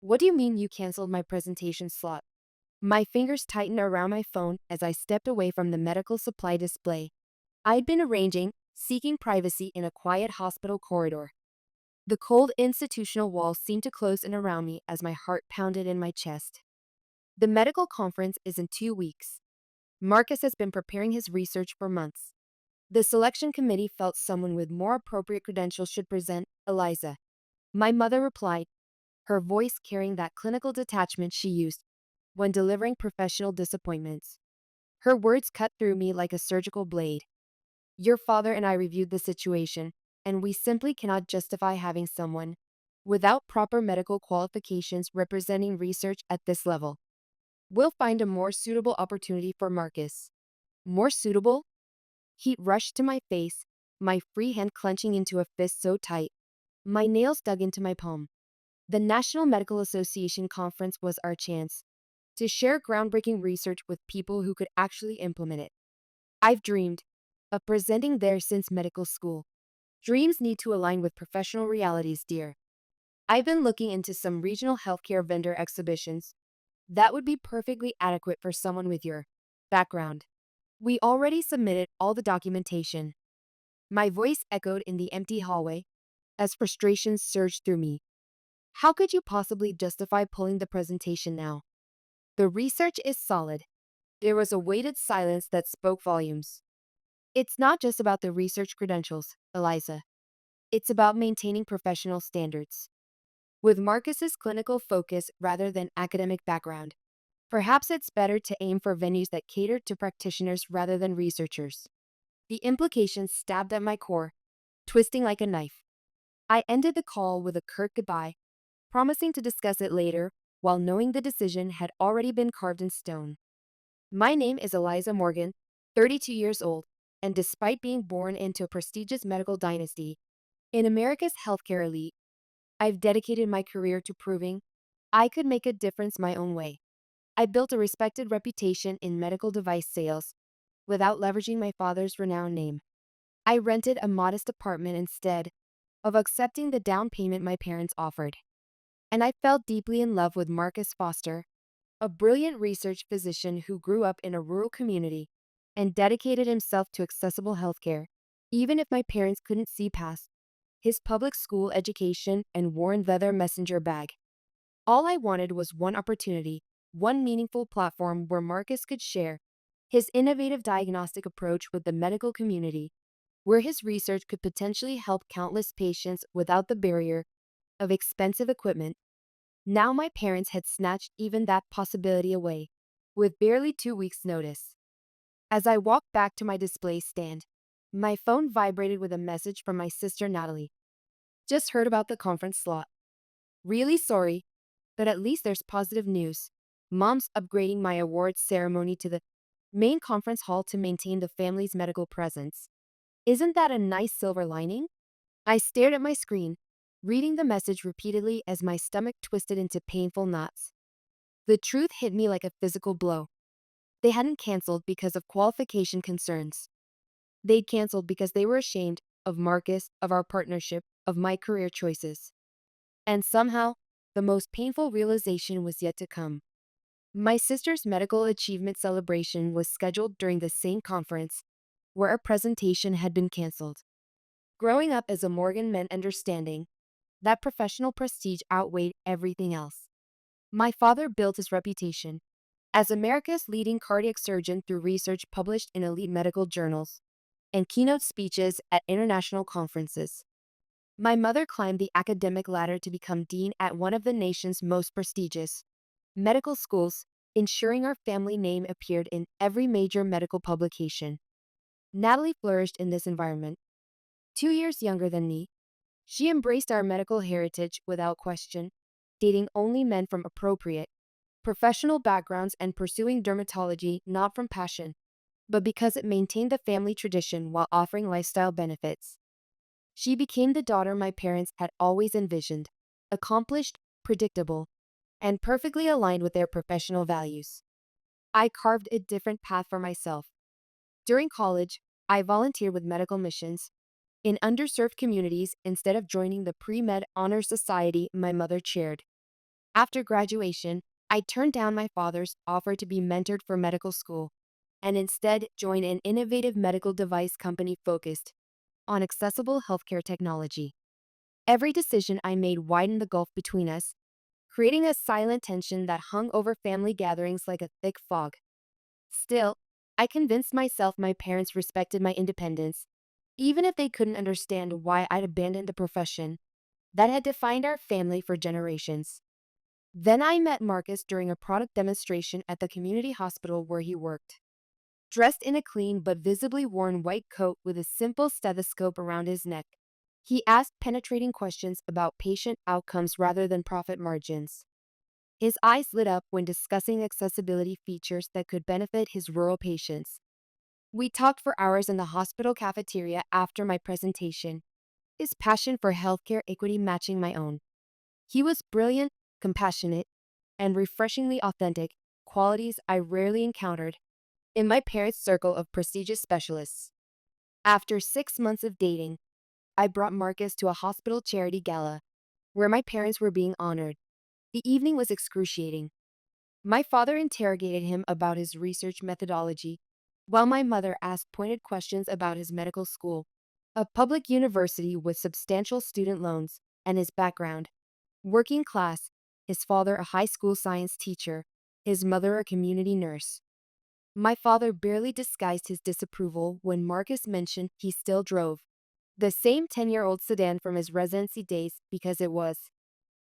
What do you mean you canceled my presentation slot? My fingers tightened around my phone as I stepped away from the medical supply display. I'd been arranging, seeking privacy in a quiet hospital corridor. The cold institutional walls seemed to close in around me as my heart pounded in my chest. The medical conference is in 2 weeks. Marcus has been preparing his research for months. The selection committee felt someone with more appropriate credentials should present, Eliza. My mother replied, her voice carrying that clinical detachment she used when delivering professional disappointments. Her words cut through me like a surgical blade. Your father and I reviewed the situation, and we simply cannot justify having someone without proper medical qualifications representing research at this level. We'll find a more suitable opportunity for Marcus. More suitable? Heat rushed to my face, my free hand clenching into a fist so tight, my nails dug into my palm. The National Medical Association conference was our chance to share groundbreaking research with people who could actually implement it. I've dreamed of presenting there since medical school. Dreams need to align with professional realities, dear. I've been looking into some regional healthcare vendor exhibitions that would be perfectly adequate for someone with your background. We already submitted all the documentation. My voice echoed in the empty hallway as frustration surged through me. How could you possibly justify pulling the presentation now? The research is solid. There was a weighted silence that spoke volumes. It's not just about the research credentials, Eliza. It's about maintaining professional standards. With Marcus's clinical focus rather than academic background, perhaps it's better to aim for venues that cater to practitioners rather than researchers. The implications stabbed at my core, twisting like a knife. I ended the call with a curt goodbye, promising to discuss it later, while knowing the decision had already been carved in stone. My name is Eliza Morgan, 32 years old, and despite being born into a prestigious medical dynasty in America's healthcare elite, I've dedicated my career to proving I could make a difference my own way. I built a respected reputation in medical device sales without leveraging my father's renowned name. I rented a modest apartment instead of accepting the down payment my parents offered. And I fell deeply in love with Marcus Foster, a brilliant research physician who grew up in a rural community and dedicated himself to accessible healthcare, even if my parents couldn't see past his public school education and worn leather messenger bag. All I wanted was one opportunity, one meaningful platform where Marcus could share his innovative diagnostic approach with the medical community, where his research could potentially help countless patients without the barrier of expensive equipment. Now my parents had snatched even that possibility away, with barely 2 weeks' notice. As I walked back to my display stand, my phone vibrated with a message from my sister Natalie. Just heard about the conference slot. Really sorry, but at least there's positive news. Mom's upgrading my awards ceremony to the main conference hall to maintain the family's medical presence. Isn't that a nice silver lining? I stared at my screen, reading the message repeatedly as my stomach twisted into painful knots. The truth hit me like a physical blow. They hadn't canceled because of qualification concerns. They'd canceled because they were ashamed of Marcus, of our partnership, of my career choices. And somehow, the most painful realization was yet to come. My sister's medical achievement celebration was scheduled during the same conference where a presentation had been canceled. Growing up as a Morgan meant understanding that professional prestige outweighed everything else. My father built his reputation as America's leading cardiac surgeon through research published in elite medical journals and keynote speeches at international conferences. My mother climbed the academic ladder to become dean at one of the nation's most prestigious medical schools, ensuring our family name appeared in every major medical publication. Natalie flourished in this environment. 2 years younger than me, she embraced our medical heritage without question, dating only men from appropriate, professional backgrounds and pursuing dermatology not from passion, but because it maintained the family tradition while offering lifestyle benefits. She became the daughter my parents had always envisioned, accomplished, predictable, and perfectly aligned with their professional values. I carved a different path for myself. During college, I volunteered with medical missions in underserved communities instead of joining the pre-med honor society my mother chaired. After graduation, I turned down my father's offer to be mentored for medical school and instead joined an innovative medical device company focused on accessible healthcare technology. Every decision I made widened the gulf between us, creating a silent tension that hung over family gatherings like a thick fog. Still, I convinced myself my parents respected my independence, even if they couldn't understand why I'd abandoned the profession that had defined our family for generations. Then I met Marcus during a product demonstration at the community hospital where he worked. Dressed in a clean but visibly worn white coat with a simple stethoscope around his neck, he asked penetrating questions about patient outcomes rather than profit margins. His eyes lit up when discussing accessibility features that could benefit his rural patients. We talked for hours in the hospital cafeteria after my presentation, his passion for healthcare equity matching my own. He was brilliant, compassionate, and refreshingly authentic, qualities I rarely encountered in my parents' circle of prestigious specialists. After 6 months of dating, I brought Marcus to a hospital charity gala where my parents were being honored. The evening was excruciating. My father interrogated him about his research methodology, while my mother asked pointed questions about his medical school, a public university with substantial student loans, and his background. Working class, his father a high school science teacher, his mother a community nurse. My father barely disguised his disapproval when Marcus mentioned he still drove the same 10-year-old sedan from his residency days because it was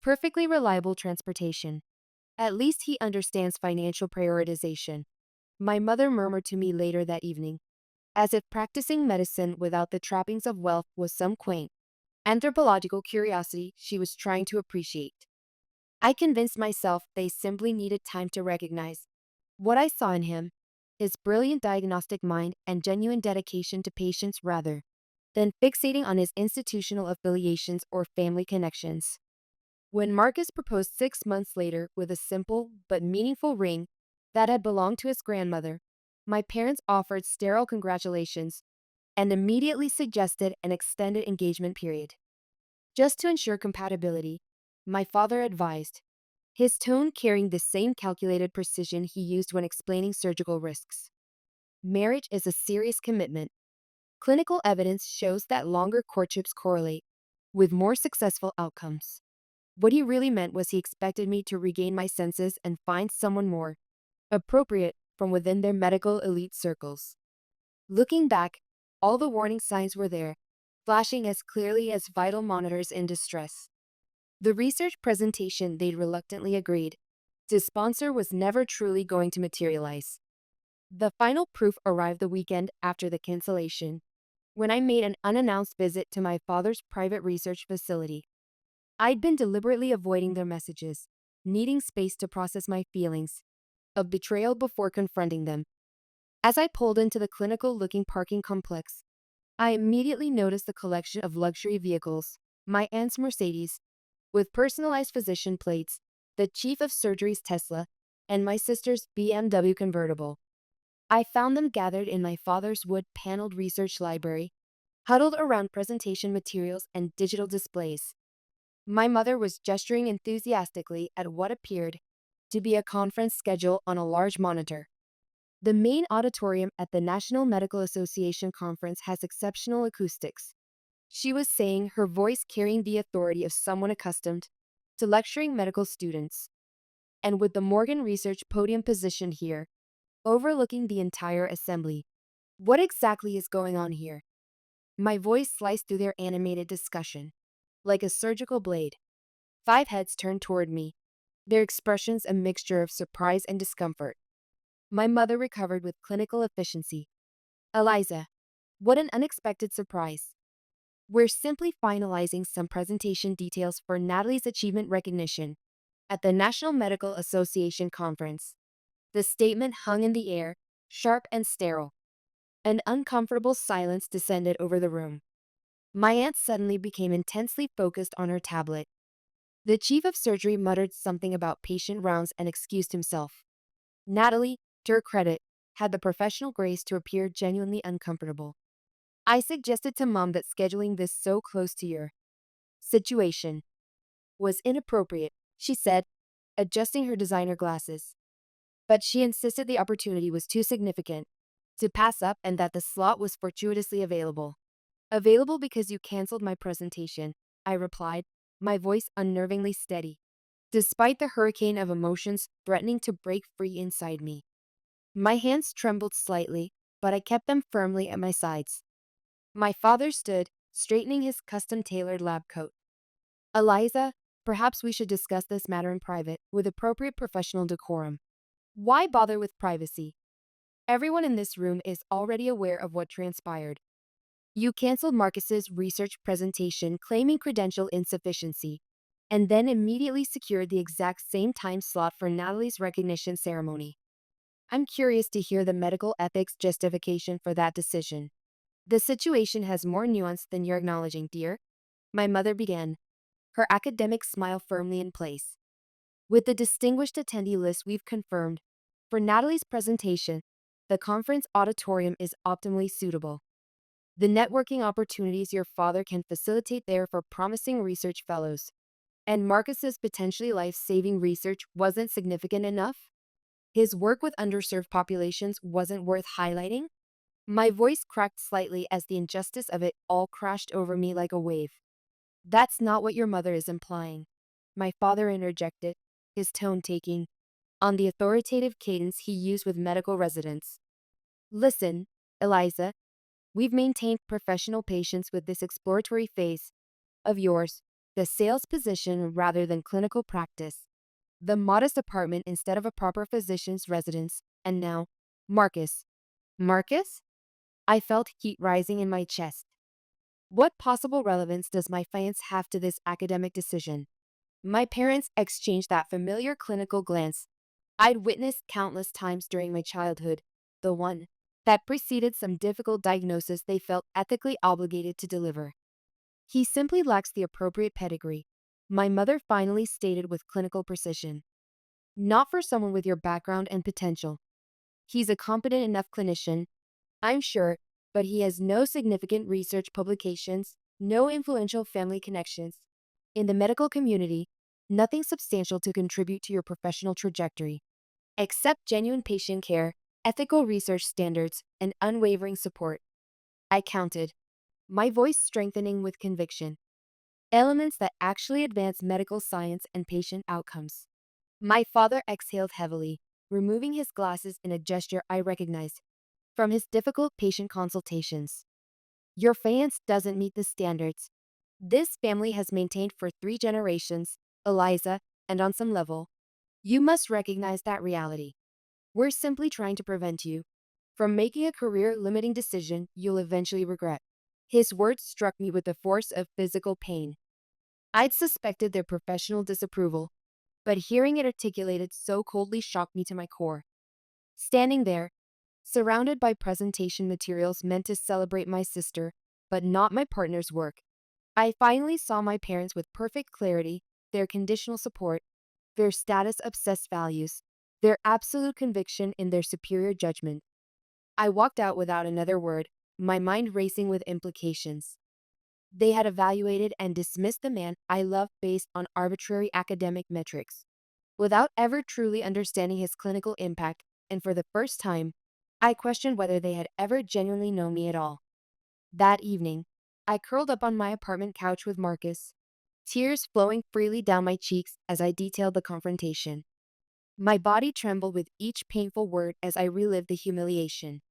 perfectly reliable transportation. At least he understands financial prioritization, my mother murmured to me later that evening, as if practicing medicine without the trappings of wealth was some quaint anthropological curiosity she was trying to appreciate. I convinced myself they simply needed time to recognize what I saw in him, his brilliant diagnostic mind and genuine dedication to patients rather than fixating on his institutional affiliations or family connections. When Marcus proposed 6 months later with a simple but meaningful ring that had belonged to his grandmother, my parents offered sterile congratulations and immediately suggested an extended engagement period. Just to ensure compatibility, my father advised, his tone carrying the same calculated precision he used when explaining surgical risks. Marriage is a serious commitment. Clinical evidence shows that longer courtships correlate with more successful outcomes. What he really meant was he expected me to regain my senses and find someone more appropriate from within their medical elite circles. Looking back, all the warning signs were there, flashing as clearly as vital monitors in distress. The research presentation they'd reluctantly agreed to sponsor was never truly going to materialize. The final proof arrived the weekend after the cancellation, when I made an unannounced visit to my father's private research facility. I'd been deliberately avoiding their messages, needing space to process my feelings of betrayal before confronting them. As I pulled into the clinical-looking parking complex, I immediately noticed the collection of luxury vehicles, my aunt's Mercedes, with personalized physician plates, the chief of surgery's Tesla, and my sister's BMW convertible. I found them gathered in my father's wood-paneled research library, huddled around presentation materials and digital displays. My mother was gesturing enthusiastically at what appeared to be a conference schedule on a large monitor. The main auditorium at the National Medical Association conference has exceptional acoustics, she was saying, her voice carrying the authority of someone accustomed to lecturing medical students. And with the Morgan Research podium positioned here, overlooking the entire assembly. What exactly is going on here? My voice sliced through their animated discussion, like a surgical blade. 5 heads turned toward me, their expressions a mixture of surprise and discomfort. My mother recovered with clinical efficiency. Eliza, what an unexpected surprise. We're simply finalizing some presentation details for Natalie's achievement recognition at the National Medical Association conference. The statement hung in the air, sharp and sterile. An uncomfortable silence descended over the room. My aunt suddenly became intensely focused on her tablet. The chief of surgery muttered something about patient rounds and excused himself. Natalie, to her credit, had the professional grace to appear genuinely uncomfortable. I suggested to Mom that scheduling this so close to your situation was inappropriate, she said, adjusting her designer glasses. But she insisted the opportunity was too significant to pass up and that the slot was fortuitously available. Available because you canceled my presentation, I replied, my voice unnervingly steady, despite the hurricane of emotions threatening to break free inside me. My hands trembled slightly, but I kept them firmly at my sides. My father stood, straightening his custom-tailored lab coat. Eliza, perhaps we should discuss this matter in private, with appropriate professional decorum. Why bother with privacy? Everyone in this room is already aware of what transpired. You canceled Marcus's research presentation claiming credential insufficiency, and then immediately secured the exact same time slot for Natalie's recognition ceremony. I'm curious to hear the medical ethics justification for that decision. The situation has more nuance than you're acknowledging, dear, my mother began, her academic smile firmly in place. With the distinguished attendee list we've confirmed, for Natalie's presentation, the conference auditorium is optimally suitable. The networking opportunities your father can facilitate there for promising research fellows. And Marcus's potentially life-saving research wasn't significant enough? His work with underserved populations wasn't worth highlighting? My voice cracked slightly as the injustice of it all crashed over me like a wave. That's not what your mother is implying, my father interjected, his tone taking on the authoritative cadence he used with medical residents. Listen, Eliza, we've maintained professional patience with this exploratory phase of yours, the sales position rather than clinical practice, the modest apartment instead of a proper physician's residence, and now, Marcus. Marcus? I felt heat rising in my chest. What possible relevance does my fiance have to this academic decision? My parents exchanged that familiar clinical glance I'd witnessed countless times during my childhood, the one that preceded some difficult diagnosis they felt ethically obligated to deliver. He simply lacks the appropriate pedigree, my mother finally stated with clinical precision. Not for someone with your background and potential. He's a competent enough clinician, I'm sure, but he has no significant research publications, no influential family connections. In the medical community, nothing substantial to contribute to your professional trajectory, except genuine patient care, ethical research standards, and unwavering support. I counted, my voice strengthening with conviction. Elements that actually advance medical science and patient outcomes. My father exhaled heavily, removing his glasses in a gesture I recognized from his difficult patient consultations. Your fiance doesn't meet the standards this family has maintained for 3 generations, Eliza, and on some level, you must recognize that reality. We're simply trying to prevent you from making a career-limiting decision you'll eventually regret. His words struck me with the force of physical pain. I'd suspected their professional disapproval, but hearing it articulated so coldly shocked me to my core. Standing there, surrounded by presentation materials meant to celebrate my sister, but not my partner's work, I finally saw my parents with perfect clarity, their conditional support, their status-obsessed values, their absolute conviction in their superior judgment. I walked out without another word, my mind racing with implications. They had evaluated and dismissed the man I loved based on arbitrary academic metrics, without ever truly understanding his clinical impact, and for the first time, I questioned whether they had ever genuinely known me at all. That evening, I curled up on my apartment couch with Marcus, tears flowing freely down my cheeks as I detailed the confrontation. My body trembled with each painful word as I relived the humiliation.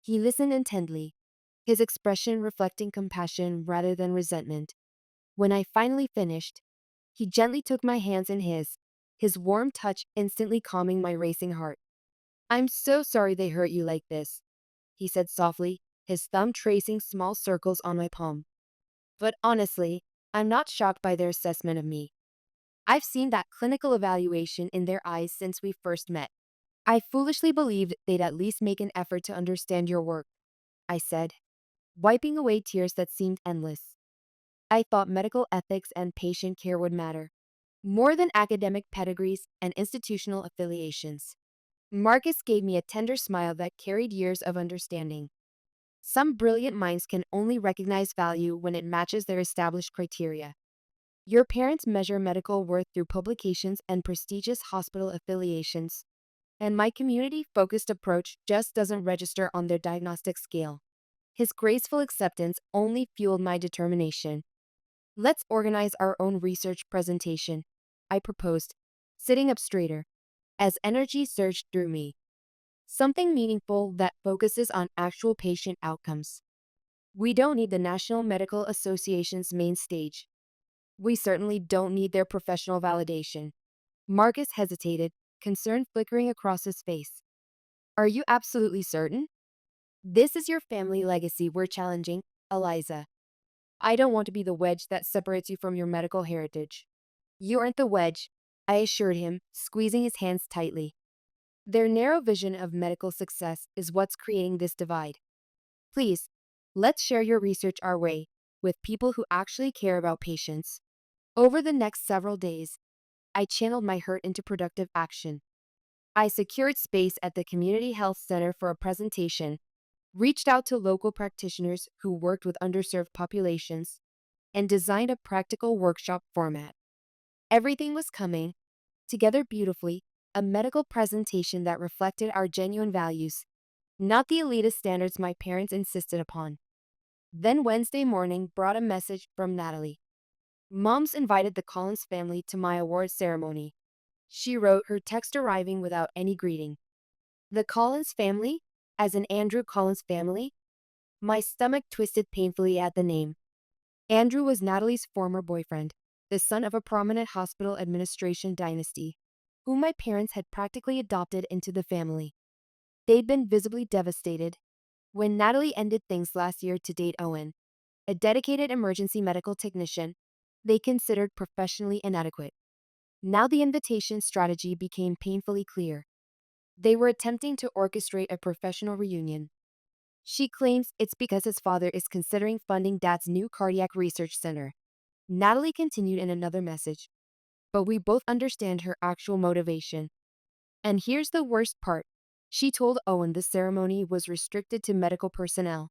He listened intently, his expression reflecting compassion rather than resentment. When I finally finished, he gently took my hands in his warm touch instantly calming my racing heart. I'm so sorry they hurt you like this, he said softly, his thumb tracing small circles on my palm. But honestly, I'm not shocked by their assessment of me. I've seen that clinical evaluation in their eyes since we first met. I foolishly believed they'd at least make an effort to understand your work, I said, wiping away tears that seemed endless. I thought medical ethics and patient care would matter, more than academic pedigrees and institutional affiliations. Marcus gave me a tender smile that carried years of understanding. Some brilliant minds can only recognize value when it matches their established criteria. Your parents measure medical worth through publications and prestigious hospital affiliations, and my community-focused approach just doesn't register on their diagnostic scale. His graceful acceptance only fueled my determination. Let's organize our own research presentation, I proposed, sitting up straighter, as energy surged through me. Something meaningful that focuses on actual patient outcomes. We don't need the National Medical Association's main stage. We certainly don't need their professional validation. Marcus hesitated, concern flickering across his face. Are you absolutely certain? This is your family legacy we're challenging, Eliza. I don't want to be the wedge that separates you from your medical heritage. You aren't the wedge, I assured him, squeezing his hands tightly. Their narrow vision of medical success is what's creating this divide. Please, let's share your research our way, with people who actually care about patients. Over the next several days, I channeled my hurt into productive action. I secured space at the Community Health Center for a presentation, reached out to local practitioners who worked with underserved populations, and designed a practical workshop format. Everything was coming together beautifully, a medical presentation that reflected our genuine values, not the elitist standards my parents insisted upon. Then Wednesday morning brought a message from Natalie. Mom's invited the Collins family to my award ceremony. She wrote, her text arriving without any greeting. The Collins family? As in Andrew Collins' family? My stomach twisted painfully at the name. Andrew was Natalie's former boyfriend, the son of a prominent hospital administration dynasty, whom my parents had practically adopted into the family. They'd been visibly devastated when Natalie ended things last year to date Owen, a dedicated emergency medical technician they considered professionally inadequate. Now the invitation strategy became painfully clear. They were attempting to orchestrate a professional reunion. She claims it's because his father is considering funding Dad's new cardiac research center. Natalie continued in another message. But we both understand her actual motivation. And here's the worst part. She told Owen the ceremony was restricted to medical personnel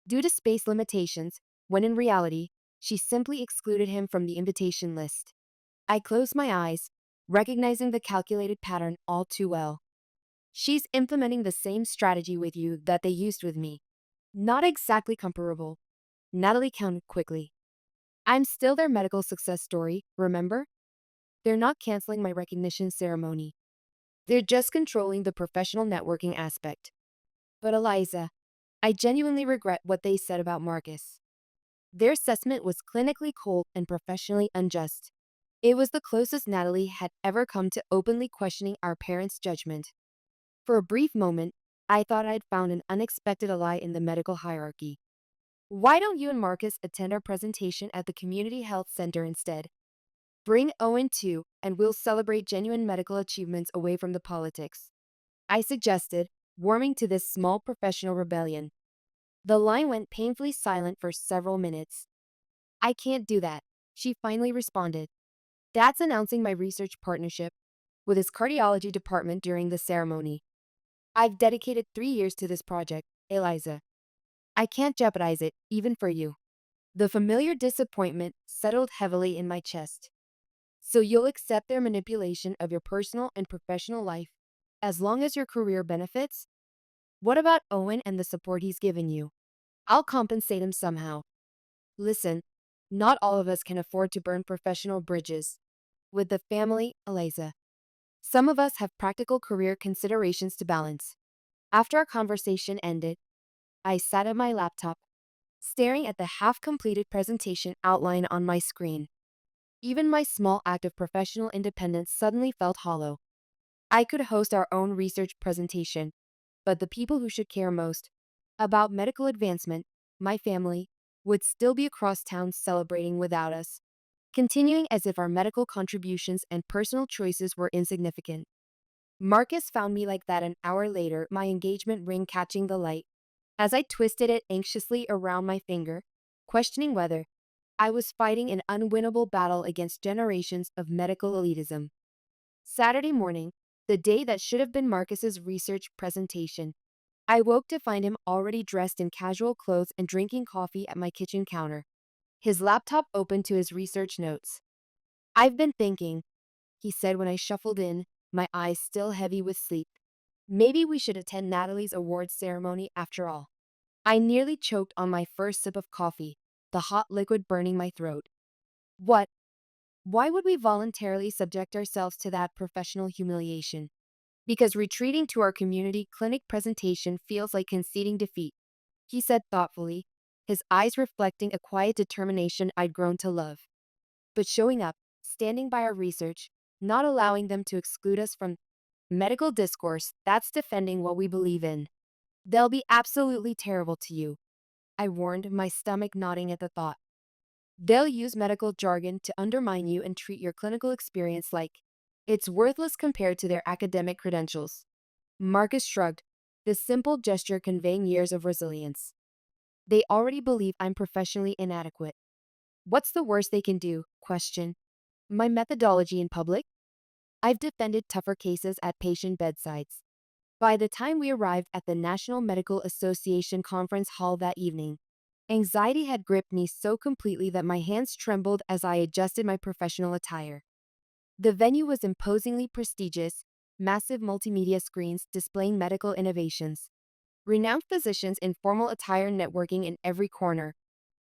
due to space limitations, when in reality, she simply excluded him from the invitation list. I closed my eyes, recognizing the calculated pattern all too well. She's implementing the same strategy with you that they used with me. Not exactly comparable. Natalie counted quickly. I'm still their medical success story, remember? They're not canceling my recognition ceremony. They're just controlling the professional networking aspect. But Eliza, I genuinely regret what they said about Marcus. Their assessment was clinically cold and professionally unjust. It was the closest Natalie had ever come to openly questioning our parents' judgment. For a brief moment, I thought I'd found an unexpected ally in the medical hierarchy. Why don't you and Marcus attend our presentation at the Community Health Center instead? Bring Owen too, and we'll celebrate genuine medical achievements away from the politics. I suggested, warming to this small professional rebellion. The line went painfully silent for several minutes. I can't do that, she finally responded. Dad's announcing my research partnership with his cardiology department during the ceremony. I've dedicated 3 years to this project, Eliza. I can't jeopardize it, even for you. The familiar disappointment settled heavily in my chest. So you'll accept their manipulation of your personal and professional life, as long as your career benefits? What about Owen and the support he's given you? I'll compensate him somehow. Listen, not all of us can afford to burn professional bridges with the family, Eliza. Some of us have practical career considerations to balance. After our conversation ended, I sat at my laptop, staring at the half-completed presentation outline on my screen. Even my small act of professional independence suddenly felt hollow. I could host our own research presentation, but the people who should care most about medical advancement, my family, would still be across town celebrating without us, continuing as if our medical contributions and personal choices were insignificant. Marcus found me like that an hour later, my engagement ring catching the light, as I twisted it anxiously around my finger, questioning whether I was fighting an unwinnable battle against generations of medical elitism. Saturday morning, the day that should have been Marcus's research presentation, I woke to find him already dressed in casual clothes and drinking coffee at my kitchen counter, his laptop open to his research notes. I've been thinking, he said when I shuffled in, my eyes still heavy with sleep. Maybe we should attend Natalie's awards ceremony after all. I nearly choked on my first sip of coffee, the hot liquid burning my throat. What? Why would we voluntarily subject ourselves to that professional humiliation? Because retreating to our community clinic presentation feels like conceding defeat, he said thoughtfully, his eyes reflecting a quiet determination I'd grown to love. But showing up, standing by our research, not allowing them to exclude us from medical discourse, that's defending what we believe in. They'll be absolutely terrible to you, I warned, my stomach nodding at the thought. They'll use medical jargon to undermine you and treat your clinical experience like it's worthless compared to their academic credentials. Marcus shrugged, the simple gesture conveying years of resilience. They already believe I'm professionally inadequate. What's the worst they can do? Question. My methodology in public? I've defended tougher cases at patient bedsides. By the time we arrived at the National Medical Association conference hall that evening, anxiety had gripped me so completely that my hands trembled as I adjusted my professional attire. The venue was imposingly prestigious, massive multimedia screens displaying medical innovations, renowned physicians in formal attire networking in every corner,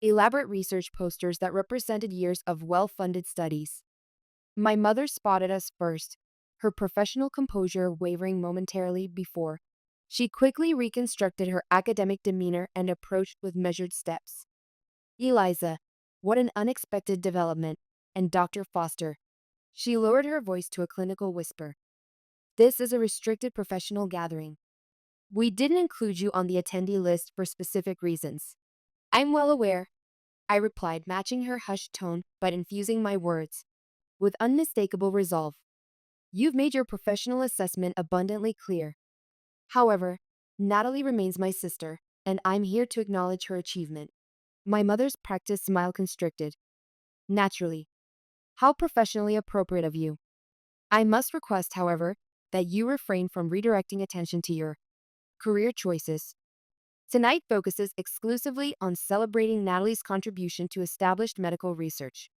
elaborate research posters that represented years of well-funded studies. My mother spotted us first, her professional composure wavering momentarily before she quickly reconstructed her academic demeanor and approached with measured steps. Eliza, what an unexpected development, and Dr. Foster. She lowered her voice to a clinical whisper. This is a restricted professional gathering. We didn't include you on the attendee list for specific reasons. I'm well aware, I replied, matching her hushed tone but infusing my words with unmistakable resolve. You've made your professional assessment abundantly clear. However, Natalie remains my sister, and I'm here to acknowledge her achievement. My mother's practiced smile constricted. Naturally. How professionally appropriate of you. I must request, however, that you refrain from redirecting attention to your career choices. Tonight focuses exclusively on celebrating Natalie's contribution to established medical research.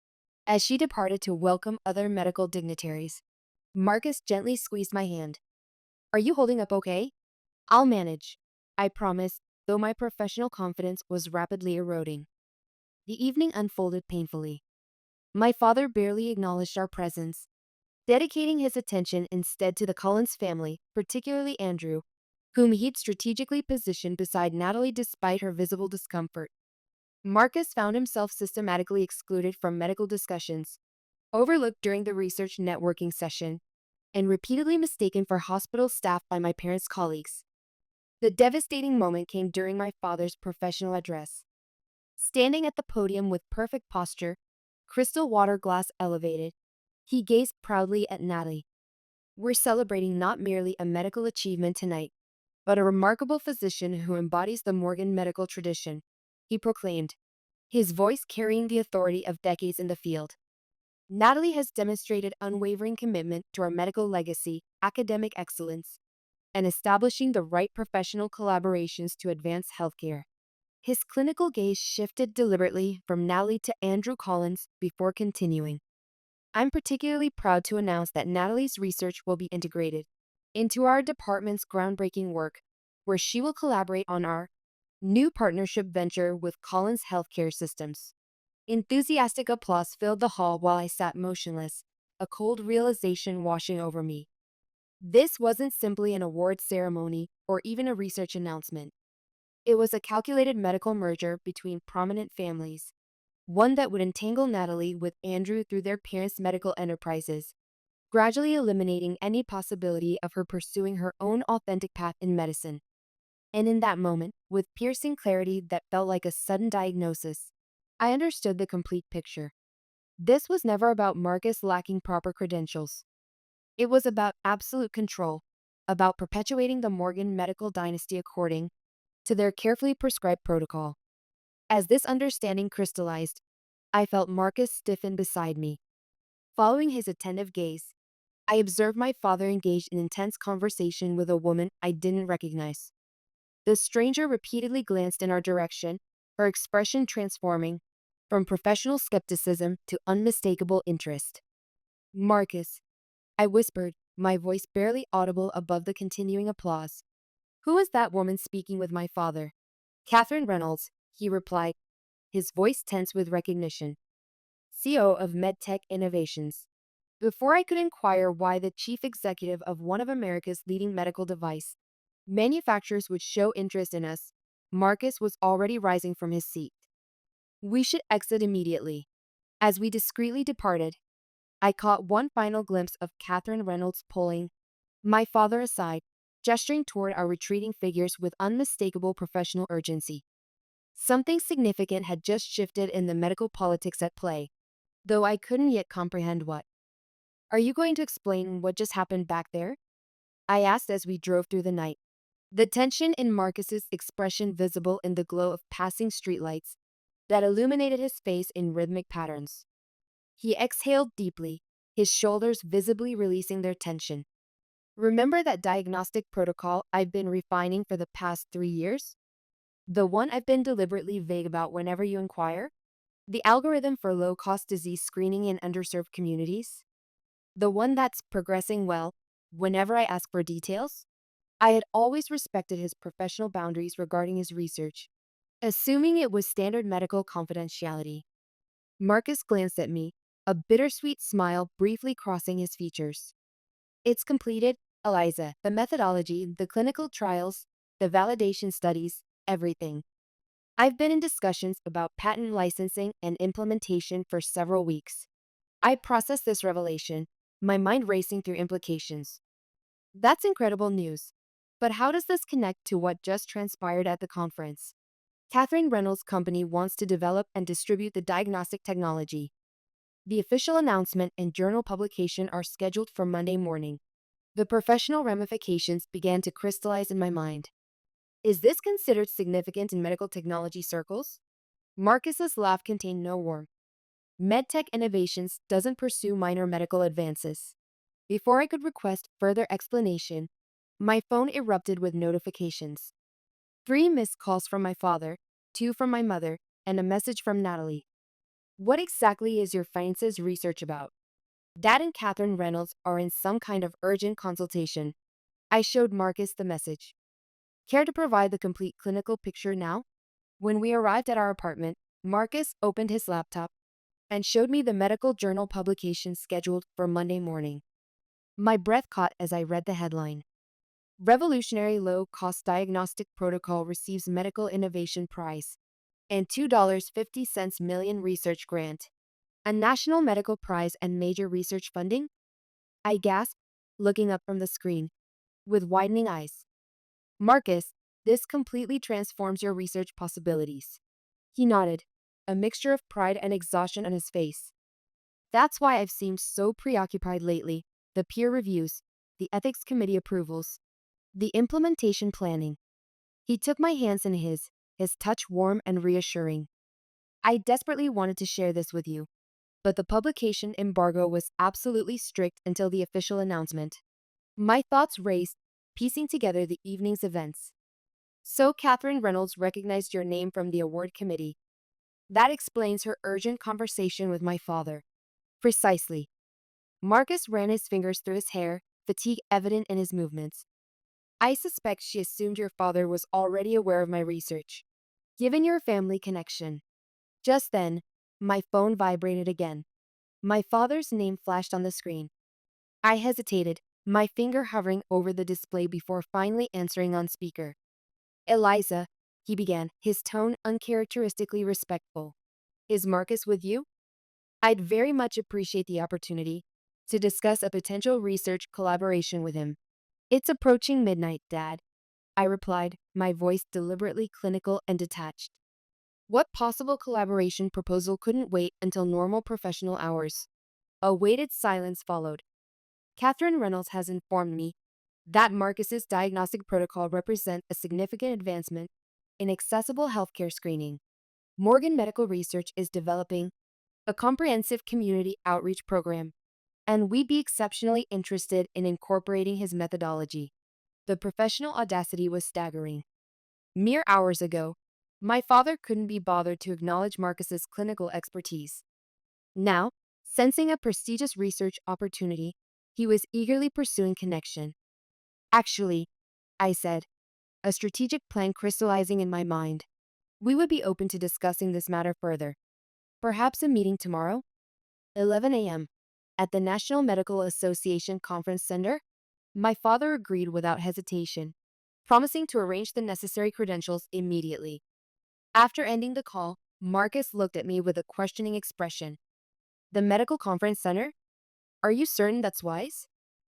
As she departed to welcome other medical dignitaries, Marcus gently squeezed my hand. Are you holding up okay? I'll manage, I promised, though my professional confidence was rapidly eroding. The evening unfolded painfully. My father barely acknowledged our presence, dedicating his attention instead to the Collins family, particularly Andrew, whom he'd strategically positioned beside Natalie despite her visible discomfort. Marcus found himself systematically excluded from medical discussions, overlooked during the research networking session, and repeatedly mistaken for hospital staff by my parents' colleagues. The devastating moment came during my father's professional address. Standing at the podium with perfect posture, crystal water glass elevated, he gazed proudly at Natalie. We're celebrating not merely a medical achievement tonight, but a remarkable physician who embodies the Morgan medical tradition, he proclaimed, his voice carrying the authority of decades in the field. Natalie has demonstrated unwavering commitment to our medical legacy, academic excellence, and establishing the right professional collaborations to advance healthcare. His clinical gaze shifted deliberately from Natalie to Andrew Collins before continuing. I'm particularly proud to announce that Natalie's research will be integrated into our department's groundbreaking work, where she will collaborate on our new partnership venture with Collins Healthcare Systems. Enthusiastic applause filled the hall while I sat motionless, a cold realization washing over me. This wasn't simply an award ceremony or even a research announcement. It was a calculated medical merger between prominent families, one that would entangle Natalie with Andrew through their parents' medical enterprises, gradually eliminating any possibility of her pursuing her own authentic path in medicine. And in that moment, with piercing clarity that felt like a sudden diagnosis, I understood the complete picture. This was never about Marcus lacking proper credentials. It was about absolute control, about perpetuating the Morgan medical dynasty according to their carefully prescribed protocol. As this understanding crystallized, I felt Marcus stiffen beside me. Following his attentive gaze, I observed my father engaged in intense conversation with a woman I didn't recognize. The stranger repeatedly glanced in our direction, her expression transforming from professional skepticism to unmistakable interest. Marcus, I whispered, my voice barely audible above the continuing applause. Who is that woman speaking with my father? Catherine Reynolds, he replied, his voice tense with recognition. CEO of MedTech Innovations. Before I could inquire why the chief executive of one of America's leading medical device manufacturers would show interest in us, Marcus was already rising from his seat. We should exit immediately. As we discreetly departed, I caught one final glimpse of Catherine Reynolds pulling my father aside, gesturing toward our retreating figures with unmistakable professional urgency. Something significant had just shifted in the medical politics at play, though I couldn't yet comprehend what. Are you going to explain what just happened back there? I asked as we drove through the night. The tension in Marcus's expression visible in the glow of passing streetlights that illuminated his face in rhythmic patterns. He exhaled deeply, his shoulders visibly releasing their tension. Remember that diagnostic protocol I've been refining for the past 3 years? The one I've been deliberately vague about whenever you inquire? The algorithm for low-cost disease screening in underserved communities? The one that's progressing well whenever I ask for details? I had always respected his professional boundaries regarding his research, assuming it was standard medical confidentiality. Marcus glanced at me, a bittersweet smile briefly crossing his features. It's completed, Eliza. The methodology, the clinical trials, the validation studies, everything. I've been in discussions about patent licensing and implementation for several weeks. I processed this revelation, my mind racing through implications. That's incredible news. But how does this connect to what just transpired at the conference? Catherine Reynolds' company wants to develop and distribute the diagnostic technology. The official announcement and journal publication are scheduled for Monday morning. The professional ramifications began to crystallize in my mind. Is this considered significant in medical technology circles? Marcus's laugh contained no warmth. MedTech Innovations doesn't pursue minor medical advances. Before I could request further explanation, my phone erupted with notifications. 3 missed calls from my father, 2 from my mother, and a message from Natalie. What exactly is your Fiancé's research about? Dad and Catherine Reynolds are in some kind of urgent consultation. I showed Marcus the message. Care to provide the complete clinical picture now? When we arrived at our apartment, Marcus opened his laptop and showed me the medical journal publication scheduled for Monday morning. My breath caught as I read the headline. Revolutionary Low-Cost Diagnostic Protocol receives Medical Innovation Prize and $2.50 million research grant. A national medical prize and major research funding? I gasped, looking up from the screen, with widening eyes. Marcus, this completely transforms your research possibilities. He nodded, a mixture of pride and exhaustion on his face. That's why I've seemed so preoccupied lately. The peer reviews, the ethics committee approvals, the implementation planning. He took my hands in his touch warm and reassuring. I desperately wanted to share this with you, but the publication embargo was absolutely strict until the official announcement. My thoughts raced, piecing together the evening's events. So Catherine Reynolds recognized your name from the award committee. That explains her urgent conversation with my father. Precisely. Marcus ran his fingers through his hair, fatigue evident in his movements. I suspect she assumed your father was already aware of my research, given your family connection. Just then, my phone vibrated again. My father's name flashed on the screen. I hesitated, my finger hovering over the display before finally answering on speaker. Eliza, he began, his tone uncharacteristically respectful. Is Marcus with you? I'd very much appreciate the opportunity to discuss a potential research collaboration with him. It's approaching midnight, Dad, I replied, my voice deliberately clinical and detached. What possible collaboration proposal couldn't wait until normal professional hours? A weighted silence followed. Catherine Reynolds has informed me that Marcus's diagnostic protocol represents a significant advancement in accessible healthcare screening. Morgan Medical Research is developing a comprehensive community outreach program, and we'd be exceptionally interested in incorporating his methodology. The professional audacity was staggering. Mere hours ago, my father couldn't be bothered to acknowledge Marcus's clinical expertise. Now, Sensing a prestigious research opportunity, he was eagerly pursuing connection. Actually, I said, a strategic plan crystallizing in my mind. We would be open to discussing this matter further. Perhaps a meeting tomorrow? 11 a.m. At the National Medical Association Conference Center? My father agreed without hesitation, promising to arrange the necessary credentials immediately. After ending the call, Marcus looked at me with a questioning expression. The medical conference center? Are you certain that's wise?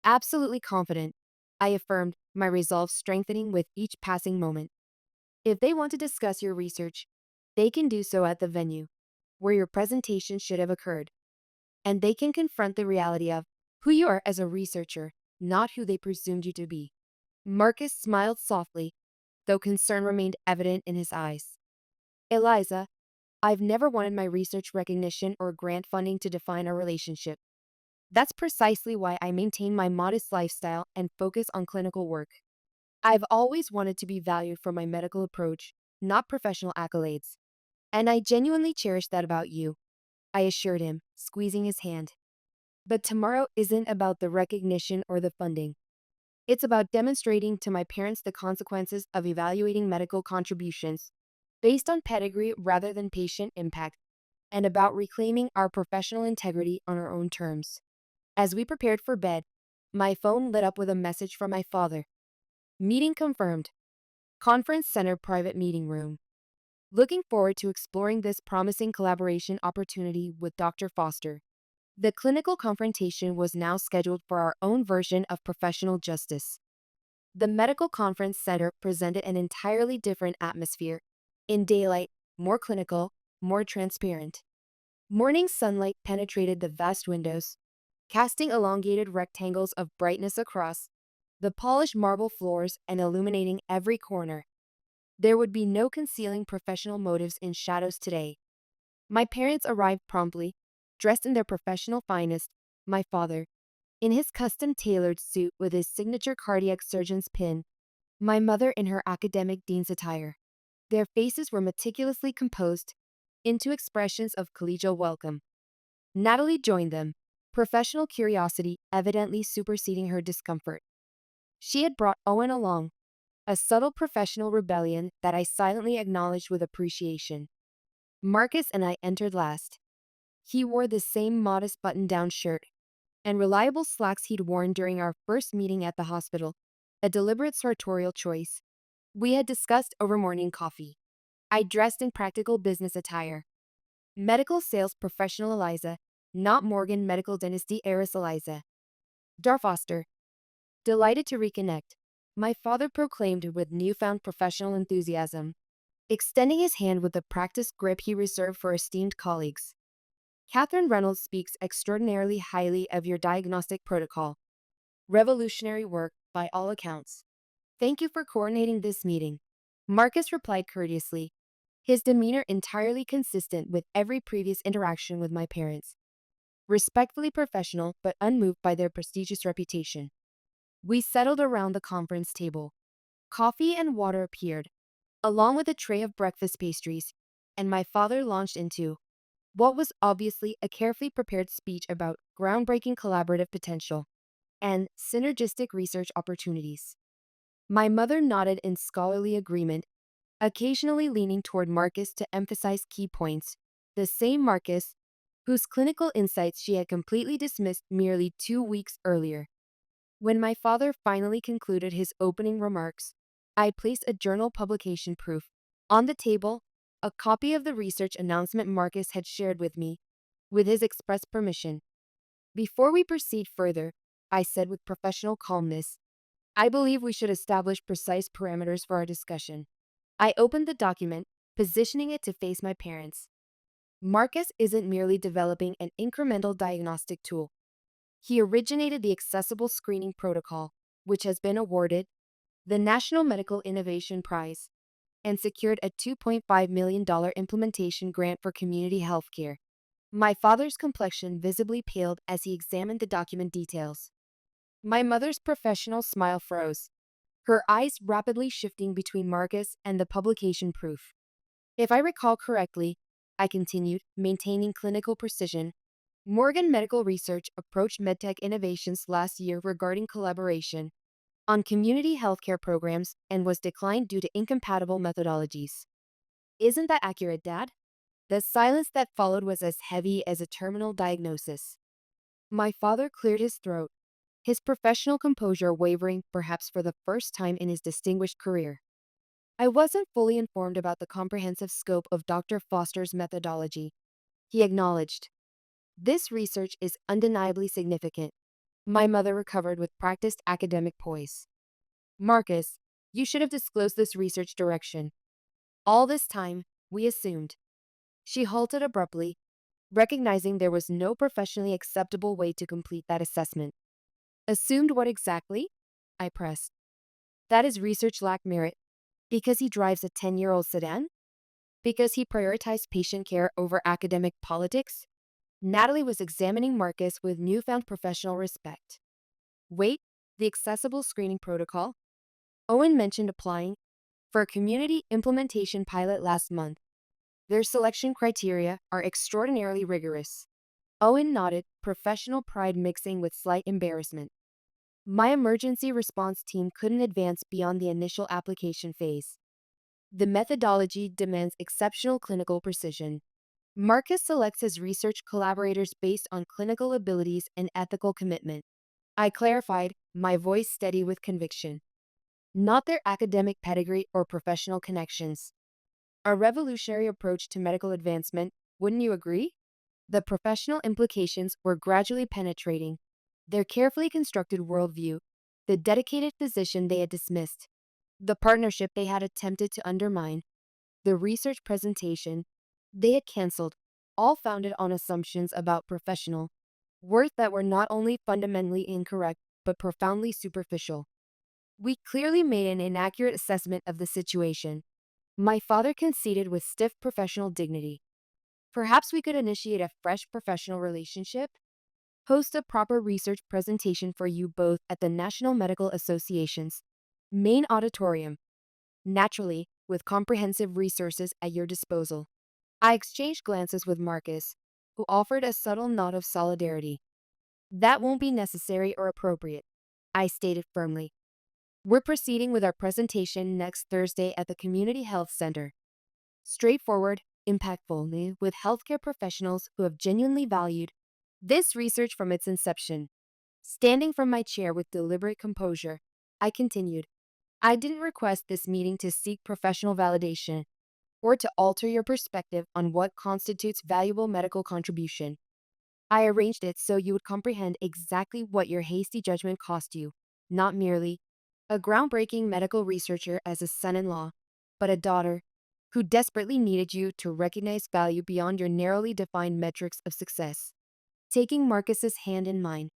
Absolutely confident, I affirmed, my resolve strengthening with each passing moment. If they want to discuss your research, they can do so at the venue, where your presentation should have occurred. And they can confront the reality of who you are as a researcher, not who they presumed you to be. Marcus smiled softly, though concern remained evident in his eyes. Eliza, I've never wanted my research recognition or grant funding to define our relationship. That's precisely why I maintain my modest lifestyle and focus on clinical work. I've always wanted to be valued for my medical approach, not professional accolades. And I genuinely cherish that about you, I assured him, squeezing his hand. But tomorrow isn't about the recognition or the funding. It's about demonstrating to my parents the consequences of evaluating medical contributions based on pedigree rather than patient impact, and about reclaiming our professional integrity on our own terms. As we prepared for bed, my phone lit up with a message from my father. Meeting confirmed. Conference Center private meeting room. Looking forward to exploring this promising collaboration opportunity with Dr. Foster. The clinical confrontation was now scheduled for our own version of professional justice. The medical conference center presented an entirely different atmosphere. In daylight, more clinical, more transparent. Morning sunlight penetrated the vast windows, casting elongated rectangles of brightness across the polished marble floors and illuminating every corner. There would be no concealing professional motives in shadows today. My parents arrived promptly, dressed in their professional finest, my father, in his custom-tailored suit with his signature cardiac surgeon's pin, my mother in her academic dean's attire. Their faces were meticulously composed into expressions of collegial welcome. Natalie joined them, professional curiosity evidently superseding her discomfort. She had brought Owen along, a subtle professional rebellion that I silently acknowledged with appreciation. Marcus and I entered last. He wore the same modest button-down shirt and reliable slacks he'd worn during our first meeting at the hospital, a deliberate sartorial choice we had discussed over morning coffee. I dressed in practical business attire. Medical sales professional Eliza, not Morgan medical dynasty heiress Eliza. Dar Foster. Delighted to reconnect, my father proclaimed with newfound professional enthusiasm, extending his hand with the practiced grip he reserved for esteemed colleagues. Catherine Reynolds speaks extraordinarily highly of your diagnostic protocol. Revolutionary work, by all accounts. Thank you for coordinating this meeting. Marcus replied courteously, his demeanor entirely consistent with every previous interaction with my parents. Respectfully professional, but unmoved by their prestigious reputation. We settled around the conference table. Coffee and water appeared, along with a tray of breakfast pastries, and my father launched into what was obviously a carefully prepared speech about groundbreaking collaborative potential and synergistic research opportunities. My mother nodded in scholarly agreement, occasionally leaning toward Marcus to emphasize key points, the same Marcus whose clinical insights she had completely dismissed merely 2 weeks earlier. When my father finally concluded his opening remarks, I placed a journal publication proof on the table, a copy of the research announcement Marcus had shared with me, with his express permission. Before we proceed further, I said with professional calmness, I believe we should establish precise parameters for our discussion. I opened the document, positioning it to face my parents. Marcus isn't merely developing an incremental diagnostic tool. He originated the accessible screening protocol, which has been awarded the National Medical Innovation Prize and secured a $2.5 million implementation grant for community healthcare. My father's complexion visibly paled as he examined the document details. My mother's professional smile froze, her eyes rapidly shifting between Marcus and the publication proof. If I recall correctly, I continued, maintaining clinical precision, Morgan Medical Research approached medtech innovations last year regarding collaboration on community healthcare programs and was declined due to incompatible methodologies. Isn't that accurate, Dad? The silence that followed was as heavy as a terminal diagnosis. My father cleared his throat, his professional composure wavering perhaps for the first time in his distinguished career. I wasn't fully informed about the comprehensive scope of Dr. Foster's methodology, he acknowledged. This research is undeniably significant. My mother recovered with practiced academic poise. Marcus, you should have disclosed this research direction. All this time, we assumed. She halted abruptly, recognizing there was no professionally acceptable way to complete that assessment. Assumed what exactly? I pressed. That his research lacked merit. Because he drives a 10-year-old sedan? Because he prioritized patient care over academic politics? Natalie was examining Marcus with newfound professional respect. Wait, the accessible screening protocol? Owen mentioned applying for a community implementation pilot last month. Their selection criteria are extraordinarily rigorous. Owen nodded, professional pride mixing with slight embarrassment. My emergency response team couldn't advance beyond the initial application phase. The methodology demands exceptional clinical precision. Marcus selects his research collaborators based on clinical abilities and ethical commitment. I clarified, my voice steady with conviction. Not their academic pedigree or professional connections. A revolutionary approach to medical advancement, wouldn't you agree? The professional implications were gradually penetrating. Their carefully constructed worldview, the dedicated physician they had dismissed, the partnership they had attempted to undermine, the research presentation they had canceled, all founded on assumptions about professional worth that were not only fundamentally incorrect, but profoundly superficial. We clearly made an inaccurate assessment of the situation. My father conceded with stiff professional dignity. Perhaps we could initiate a fresh professional relationship? Host a proper research presentation for you both at the National Medical Association's main auditorium, naturally, with comprehensive resources at your disposal. I exchanged glances with Marcus, who offered a subtle nod of solidarity. That won't be necessary or appropriate, I stated firmly. We're proceeding with our presentation next Thursday at the Community Health Center. Straightforward, impactful, with healthcare professionals who have genuinely valued this research from its inception. Standing from my chair with deliberate composure, I continued. I didn't request this meeting to seek professional validation or to alter your perspective on what constitutes valuable medical contribution. I arranged it so you would comprehend exactly what your hasty judgment cost you, not merely a groundbreaking medical researcher as a son-in-law, but a daughter who desperately needed you to recognize value beyond your narrowly defined metrics of success. Taking Marcus's hand in mine,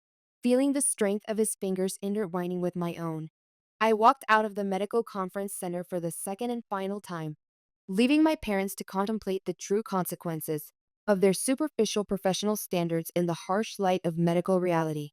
feeling the strength of his fingers intertwining with my own, I walked out of the medical conference center for the second and final time, leaving my parents to contemplate the true consequences of their superficial professional standards in the harsh light of medical reality.